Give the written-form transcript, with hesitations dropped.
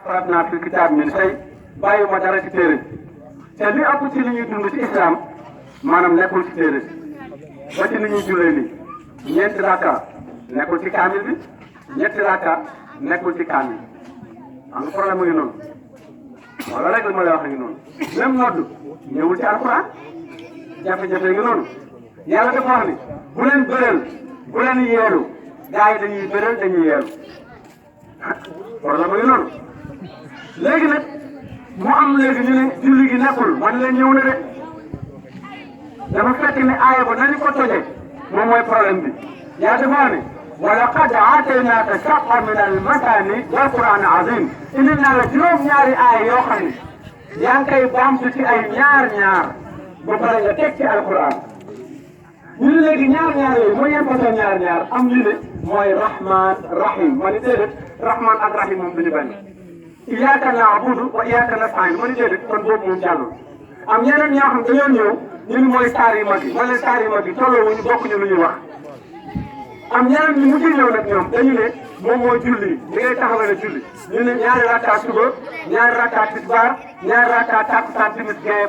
farat naa fi kitaab min say bàyyiwuma dara ci téere te li ëpp ci li ñuy dund ci islam maanaam nekkul ci téere ba ci ni ñuy jullee nii ñeenti rakka nekkul ci kaamil bi ñetti rakka nekkul ci kaamil am nga problème mu ngi noonu wala rek li ma lay wax ngi noonu même noddu ñëwul ci alquran jafe-jafe ngi noonu yàlla dafa wax ni bu leen bëreel bu leen yeelu gars yi dañuy bëreel dañuy yeelu problème mu ngi noonu léegi nag mu am léegi ñu ne julli gi nekkul man leen ñëw na de dafa fekk ne aaya ba nañu ko toje moom mooy problème bi yaa dafa wax ni wa laqad aataynaaka sab'an min al-mathani wal qur'an azim indi naa la juróom-ñaari aaya yoo xam ne yaa ngi koy baamtu ci ay ñaar ba pare nga teg ci alquran ñu ne léegi ñaar yooyu mooy yan façon ñaar am ñu ne mooy rahman rahim ma ni déedéet rahman ak rahim moom duñu benn iyyaka na'budu wa iyyaka nasta'in ma ni déedéet kon boobu moom jàllul am ñeneen ñoo xam dañoo ñëw ñu ne mooy saar yu mag yi ma leen saar yu mag yi tolloowuñu bokkuñu lu ñuy wax am ñeneen ñu mujj ñëw nag ñoom dañu ne moom mooy julli li ngay taxawale julli ñu ne ñaari rakka suba ñaari rakka tisbaar ñaari rakka takkusaan timis gee